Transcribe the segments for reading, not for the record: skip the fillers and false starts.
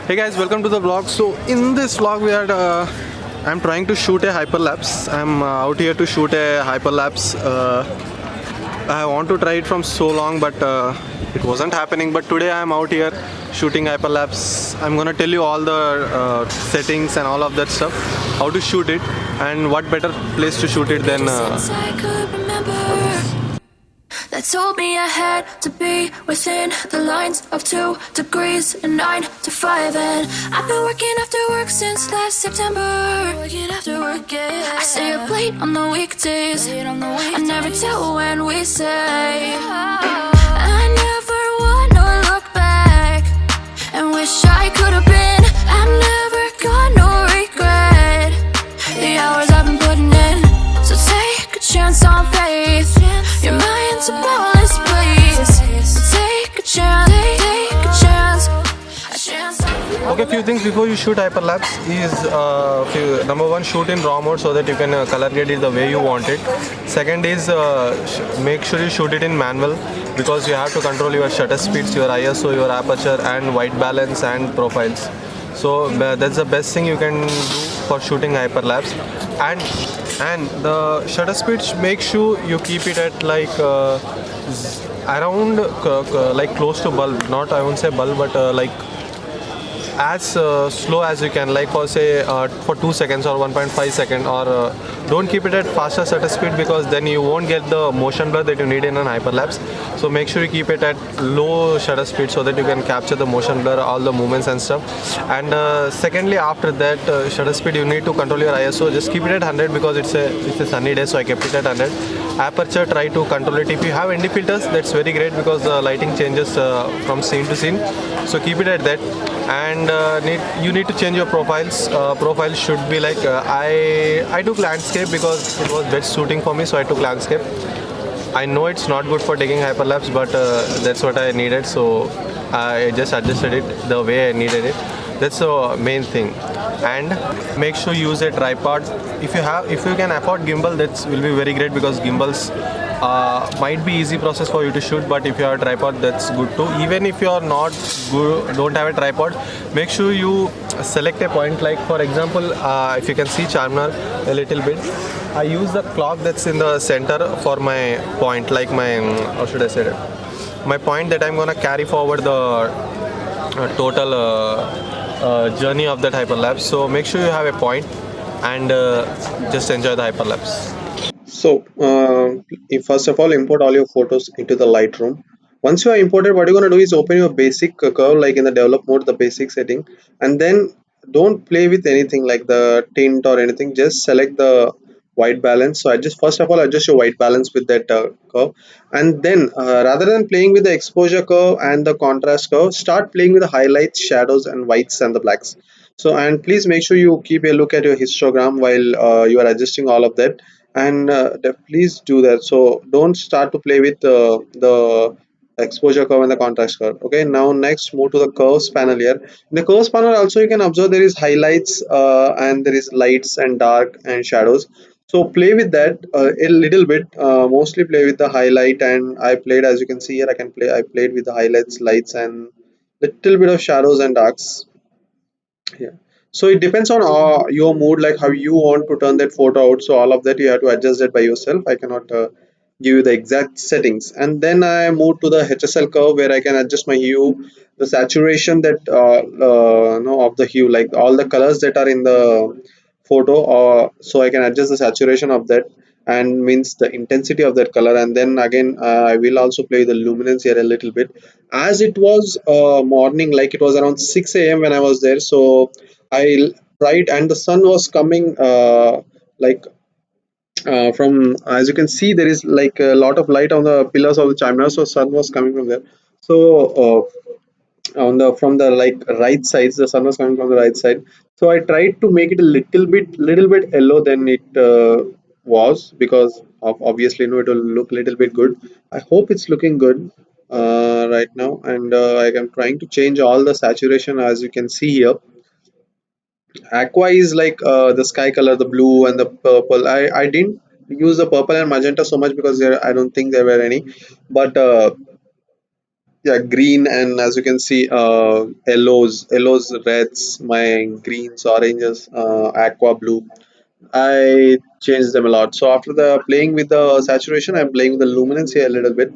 Hey guys, welcome to the vlog. So in this vlog we are I'm trying to shoot a hyperlapse. I'm out here to shoot a hyperlapse. I want to try it from so long, but it wasn't happening. But today I'm out here shooting hyperlapse. I'm gonna tell you all the settings and all of that stuff, how to shoot it, and what better place to shoot it than that told me I had to be within the lines of 2 degrees and 9 to 5. And I've been working after work since last September. Working after work, yeah. I stay up late on the weekdays. I never tell when we say. I never wanna look back and wish I could have been. I've never got no regret. The hours I've been putting in. So take a chance on faith. Your mind's a boundless place. So take a chance, take a chance, a chance. Okay, few things before you shoot hyperlapse is number one, shoot in raw mode so that you can color grade it the way you want it. Second is make sure you shoot it in manual because you have to control your shutter speeds, your ISO, your aperture, and white balance and profiles. So that's the best thing you can do for shooting hyperlapse. And the shutter speeds, make sure you keep it at like around like close to bulb, not I won't say bulb, but like as slow as you can, like for say for 2 seconds or 1.5 second, or don't keep it at faster shutter speed because then you won't get the motion blur that you need in an hyperlapse. So make sure you keep it at low shutter speed so that you can capture the motion blur, all the movements and stuff. And secondly, after that shutter speed, you need to control your ISO. Just keep it at 100 because it's a sunny day, so I kept it at 100. Aperture, try to control it. If you have ND filters, that's very great because the lighting changes from scene to scene, so keep it at that. And you need to change your profiles. Profiles should be like I took landscape because it was best suiting for me, so I took landscape. I know it's not good for taking hyperlapse, but that's what I needed, so I just adjusted it the way I needed it. That's the main thing. And make sure you use a tripod. If you can afford gimbal, that will be very great because gimbals might be easy process for you to shoot, but if you have a tripod, that's good too. Even if you are not good, don't have a tripod, make sure you select a point. Like for example, if you can see Charminar a little bit, I use the clock that's in the center for my point, like my how should I say it, my point that I'm gonna carry forward the total journey of that hyperlapse. So make sure you have a point and just enjoy the hyperlapse. So, first of all, import all your photos into the Lightroom. Once you are imported, what you're going to do is open your basic curve, like in the develop mode, the basic setting, and then don't play with anything like the tint or anything. Just select the white balance. So, I just first of all adjust your white balance with that curve, and then rather than playing with the exposure curve and the contrast curve, start playing with the highlights, shadows, and whites and the blacks. So, and please make sure you keep a look at your histogram while you are adjusting all of that, and please do that. So don't start to play with the exposure curve and the contrast curve. Okay, now next move to the curves panel. Here in the curves panel also you can observe there is highlights and there is lights and dark and shadows. So play with that a little bit, mostly play with the highlight, and I played, as you can see here, I played with the highlights, lights, and little bit of shadows and darks. Yeah. So it depends on your mood, like how you want to turn that photo out. So all of that you have to adjust that by yourself. I cannot give you the exact settings. And then I move to the HSL curve where I can adjust my hue, the saturation that no, of the hue, like all the colors that are in the photo, or so I can adjust the saturation of that and means the intensity of that color. And then again, I will also play the luminance here a little bit, as it was morning, like it was around 6 a.m when I was there. So I tried, and the sun was coming like from, as you can see, there is like a lot of light on the pillars of the chimera, so sun was coming from there. So on the from the like right sides, the sun was coming from the right side. So I tried to make it a little bit yellow than it was, because of obviously, it will look a little bit good. I hope it's looking good right now. And I am trying to change all the saturation, as you can see here. Aqua is like the sky color, the blue and the purple. I didn't use the purple and magenta so much because there, I don't think there were any. But yeah, green, and as you can see, yellows, reds, my greens, oranges, aqua blue. I changed them a lot. So after the playing with the saturation, I'm playing with the luminance here a little bit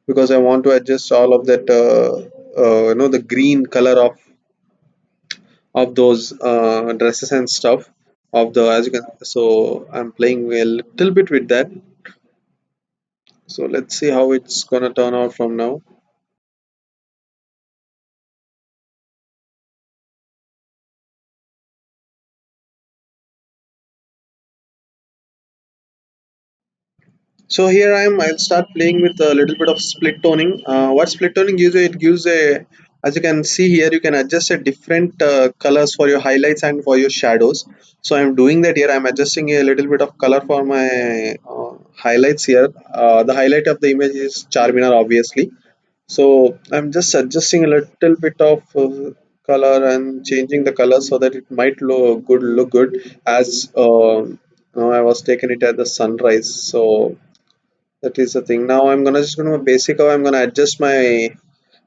because I want to adjust all of that. The green color of those dresses and stuff of the as you can. So I'm playing a little bit with that. So let's see how it's gonna turn out from now. So here I am. I'll start playing with a little bit of split toning. What split toning gives you? It gives a, as you can see here, you can adjust a different colors for your highlights and for your shadows. So I'm doing that here. I'm adjusting a little bit of color for my highlights here. The highlight of the image is Charminar, obviously. So I'm just adjusting a little bit of color and changing the color so that it might look good as I was taking it at the sunrise. So that is the thing. Now I'm gonna just gonna basic how I'm gonna adjust my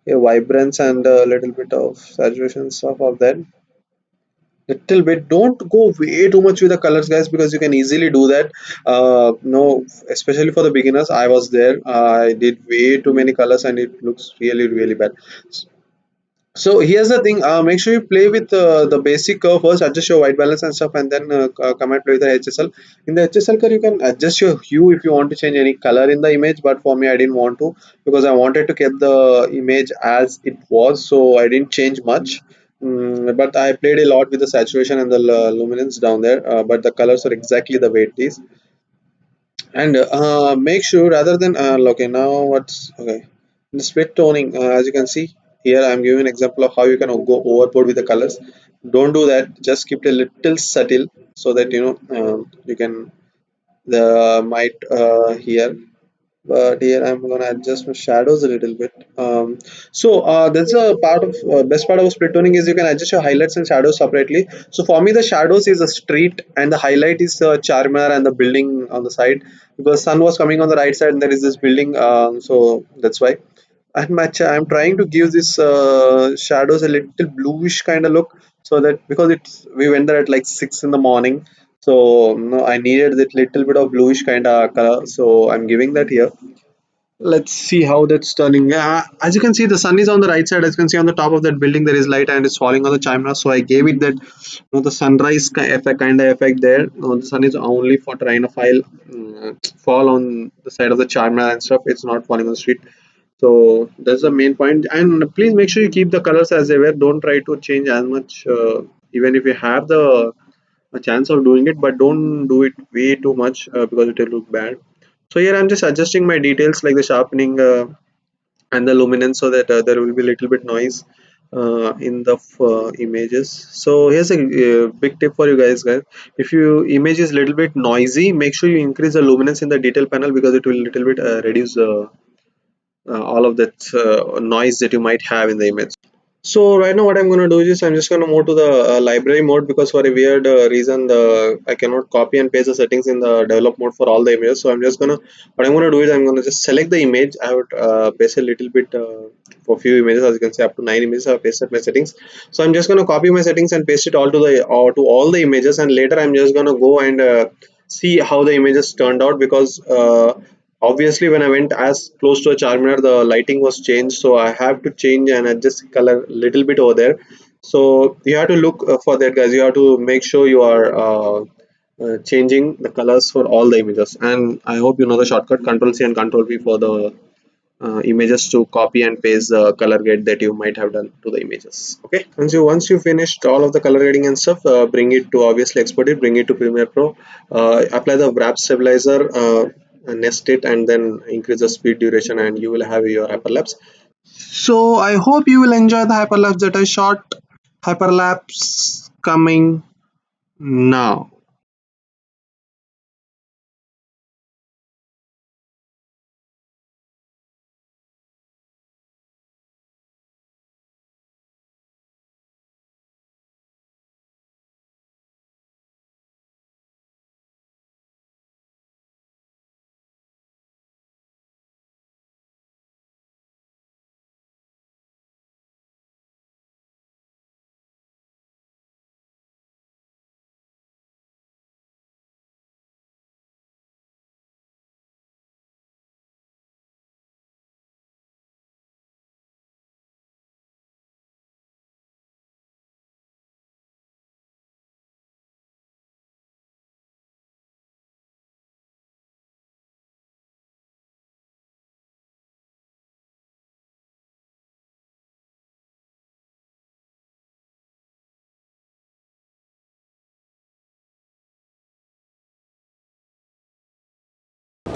vibrance and a little bit of saturation stuff of that. Little bit. Don't go way too much with the colors, guys, because you can easily do that. No, especially for the beginners. I was there. I did way too many colors and it looks really really bad. So here's the thing. Make sure you play with the basic curve first, adjust your white balance and stuff, and then come and play with the HSL. In the HSL curve, you can adjust your hue if you want to change any color in the image. But for me, I didn't want to because I wanted to keep the image as it was, so I didn't change much. But I played a lot with the saturation and the luminance down there. But the colors are exactly the way it is, and make sure rather than okay, now what's okay, in the split toning, as you can see here, I'm giving an example of how you can go overboard with the colors. Don't do that, just keep it a little subtle so that you can the might here. But here I'm gonna adjust my shadows a little bit. That's a part of best part of split toning is you can adjust your highlights and shadows separately. So for me, the shadows is a street and the highlight is Charminar and the building on the side because sun was coming on the right side and there is this building. So that's why. And I'm trying to give this shadows a little bluish kind of look so that because it's we went there at like 6 in the morning. So no, I needed that little bit of bluish kind of color. So I'm giving that here. Let's see how that's turning. Yeah, as you can see, the sun is on the right side. As you can see on the top of that building, there is light and it's falling on the chimera. So I gave it that the sunrise effect kind of effect there. The sun is only for trying to fall on the side of the chimera and stuff. It's not falling on the street. So that's the main point. And please make sure you keep the colors as they were. Don't try to change as much, even if you have the a chance of doing it, but don't do it way too much because it will look bad. So here I'm just adjusting my details like the sharpening and the luminance so that there will be a little bit noise in the images. So here's a big tip for you guys. If your image is a little bit noisy, make sure you increase the luminance in the detail panel because it will little bit reduce all of that noise that you might have in the image. So right now what I'm going to do is I'm just going to move to the library mode because for a weird reason I cannot copy and paste the settings in the develop mode for all the images. So I'm just going to what I'm going to do is I'm going to just select the image. I would paste a little bit for few images, as you can see up to 9 images I've pasted my settings. So I'm just going to copy my settings and paste it all to the or to all the images, and later I'm just going to go and see how the images turned out because obviously when I went as close to a Charminar the lighting was changed, so I have to change and adjust color little bit over there. So you have to look for that, guys. You have to make sure you are changing the colors for all the images, and I hope you know the shortcut control C and control V for the images to copy and paste the color grade that you might have done to the images. Okay, and so once you finished all of the color grading and stuff, bring it to obviously export it, bring it to Premiere Pro, apply the wrap stabilizer, nest it, and then increase the speed duration, and you will have your hyperlapse. So I hope you will enjoy the hyperlapse that I shot. Hyperlapse coming now.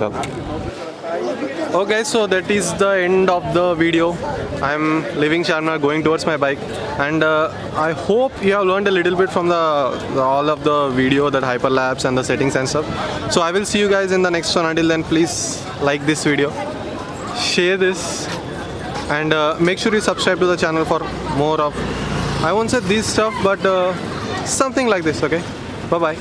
tell. Okay, so that is the end of the video. I'm leaving Charminar, going towards my bike, and I hope you have learned a little bit from all of the video, that hyperlapse and the settings and stuff. So I will see you guys in the next one. Until then, please like this video, share this, and make sure you subscribe to the channel for more of, I won't say this stuff, but something like this. Okay, bye bye.